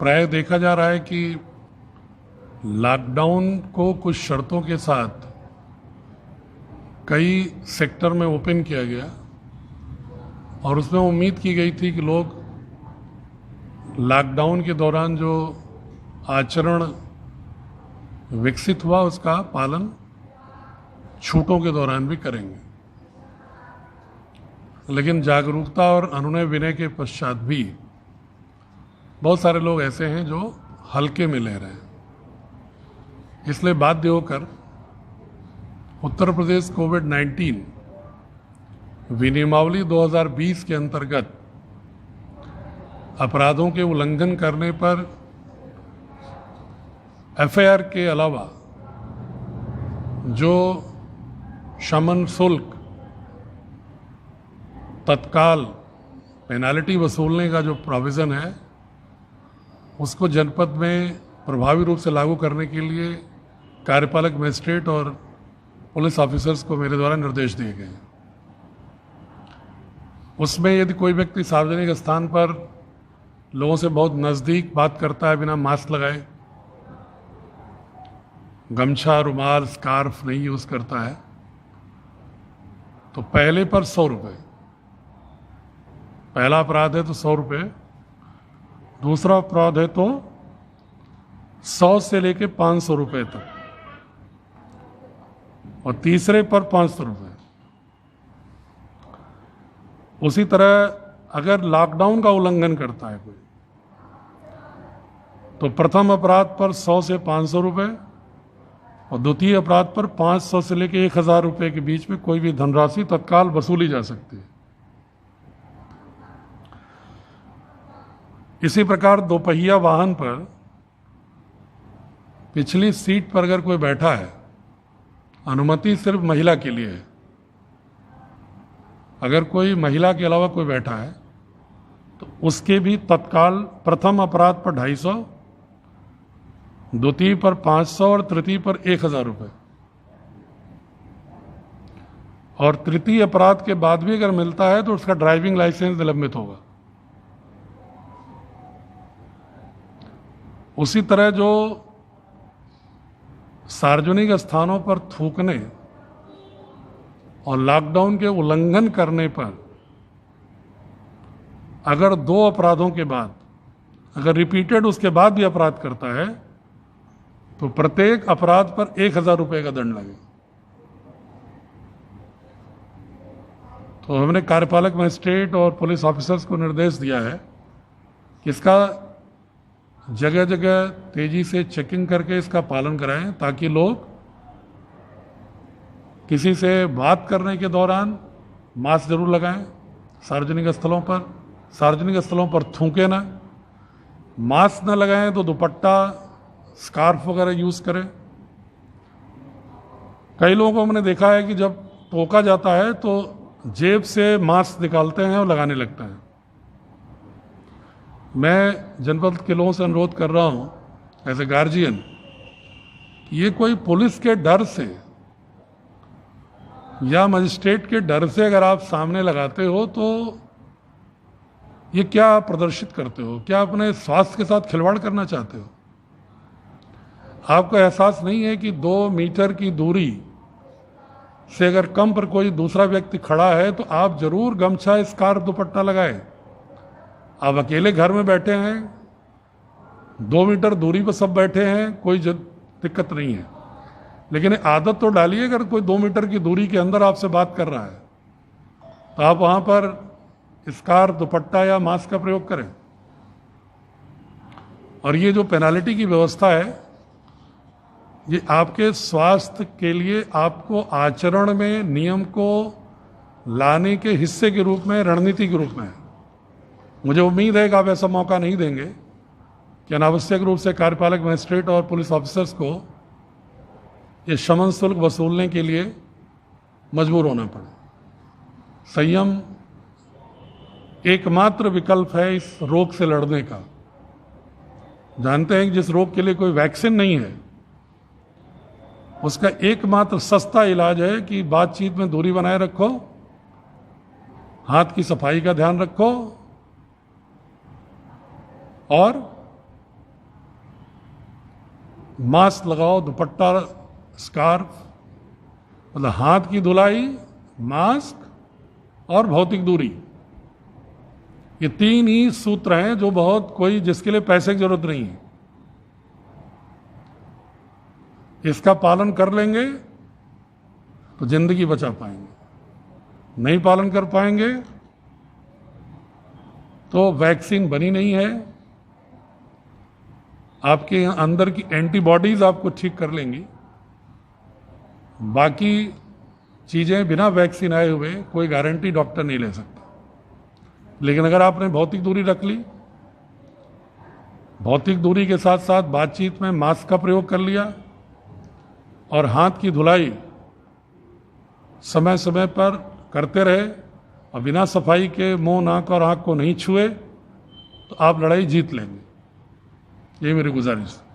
प्राय देखा जा रहा है कि लॉकडाउन को कुछ शर्तों के साथ कई सेक्टर में ओपन किया गया और उसमें उम्मीद की गई थी कि लोग लॉकडाउन के दौरान जो आचरण विकसित हुआ उसका पालन छूटों के दौरान भी करेंगे। लेकिन जागरूकता और अनुनय विनय के पश्चात भी बहुत सारे लोग ऐसे हैं जो हल्के में ले रहे हैं। इसलिए बाध्य होकर उत्तर प्रदेश कोविड-19 विनियमावली 2020 के अंतर्गत अपराधों के उल्लंघन करने पर एफआईआर के अलावा जो शमन शुल्क तत्काल पेनाल्टी वसूलने का जो प्रोविज़न है उसको जनपद में प्रभावी रूप से लागू करने के लिए कार्यपालक मजिस्ट्रेट और पुलिस ऑफिसर्स को मेरे द्वारा निर्देश दिए गए। उसमें यदि कोई व्यक्ति सार्वजनिक स्थान पर लोगों से बहुत नज़दीक बात करता है बिना मास्क लगाए, गमछा, रुमाल, स्कार्फ नहीं यूज़ करता है, तो पहले पर 100 रुपये, पहला अपराध है तो 100 रुपये, दूसरा अपराध है तो 100 से लेके 500 रुपये तक और तीसरे पर 500 रुपये। उसी तरह अगर लॉकडाउन का उल्लंघन करता है कोई तो प्रथम अपराध पर 100 से 500 रुपये और द्वितीय अपराध पर 500 से लेकर 1000 रुपये के बीच में कोई भी धनराशि तत्काल वसूली जा सकती है। इसी प्रकार दोपहिया वाहन पर पिछली सीट पर अगर कोई बैठा है, अनुमति सिर्फ महिला के लिए है, अगर कोई महिला के अलावा कोई बैठा है तो उसके भी तत्काल प्रथम अपराध पर 250, द्वितीय पर 500 और तृतीय पर 1000 रुपये। और तृतीय अपराध के बाद भी अगर मिलता है तो उसका ड्राइविंग लाइसेंस निलंबित होगा। उसी तरह जो सार्वजनिक स्थानों पर थूकने और लॉकडाउन के उल्लंघन करने पर अगर 2 अपराधों के बाद अगर रिपीटेड उसके बाद भी अपराध करता है तो प्रत्येक अपराध पर 1000 रुपये का दंड लगेगा। तो हमने कार्यपालक मजिस्ट्रेट और पुलिस ऑफिसर्स को निर्देश दिया है कि इसका जगह जगह तेजी से चेकिंग करके इसका पालन कराएं ताकि लोग किसी से बात करने के दौरान मास्क जरूर लगाएं, सार्वजनिक स्थलों पर थूकें ना, मास्क न लगाएं तो दुपट्टा, स्कार्फ वगैरह यूज़ करें। कई लोगों को हमने देखा है कि जब टोका जाता है तो जेब से मास्क निकालते हैं और लगाने लगते हैं। मैं जनपद के लोगों से अनुरोध कर रहा हूं एज ए गार्जियन कि ये कोई पुलिस के डर से या मजिस्ट्रेट के डर से अगर आप सामने लगाते हो तो ये क्या प्रदर्शित करते हो? क्या अपने स्वास्थ्य के साथ खिलवाड़ करना चाहते हो? आपको एहसास नहीं है कि 2 मीटर की दूरी से अगर कम पर कोई दूसरा व्यक्ति खड़ा है तो आप जरूर गमछा, स्कार्फ, दुपट्टा लगाएं। आप अकेले घर में बैठे हैं, 2 मीटर दूरी पर सब बैठे हैं, कोई दिक्कत नहीं है, लेकिन आदत तो डालिए। अगर कोई 2 मीटर की दूरी के अंदर आपसे बात कर रहा है तो आप वहां पर स्कार्फ, दुपट्टा या मास्क का प्रयोग करें। और ये जो पेनाल्टी की व्यवस्था है ये आपके स्वास्थ्य के लिए आपको आचरण में नियम को लाने के हिस्से के रूप में, रणनीति के रूप में है। मुझे उम्मीद है कि आप ऐसा मौका नहीं देंगे कि अनावश्यक रूप से कार्यपालक मजिस्ट्रेट और पुलिस ऑफिसर्स को ये शमन शुल्क वसूलने के लिए मजबूर होना पड़े। संयम एकमात्र विकल्प है इस रोग से लड़ने का। जानते हैं कि जिस रोग के लिए कोई वैक्सीन नहीं है उसका एकमात्र सस्ता इलाज है कि बातचीत में दूरी बनाए रखो, हाथ की सफाई का ध्यान रखो और मास्क लगाओ, दुपट्टा, स्कार्फ, मतलब हाथ की धुलाई, मास्क और भौतिक दूरी, ये 3 ही सूत्र हैं जो बहुत कोई जिसके लिए पैसे की जरूरत नहीं है, इसका पालन कर लेंगे तो जिंदगी बचा पाएंगे। नहीं पालन कर पाएंगे तो वैक्सीन बनी नहीं है, आपके अंदर की एंटीबॉडीज आपको ठीक कर लेंगी। बाकी चीजें बिना वैक्सीन आए हुए कोई गारंटी डॉक्टर नहीं ले सकता। लेकिन अगर आपने भौतिक दूरी रख ली, भौतिक दूरी के साथ साथ बातचीत में मास्क का प्रयोग कर लिया और हाथ की धुलाई समय समय पर करते रहे और बिना सफाई के मुंह, नाक और आंख को नहीं छुए, तो आप लड़ाई जीत लेंगे। ये मेरी गुजारिश है।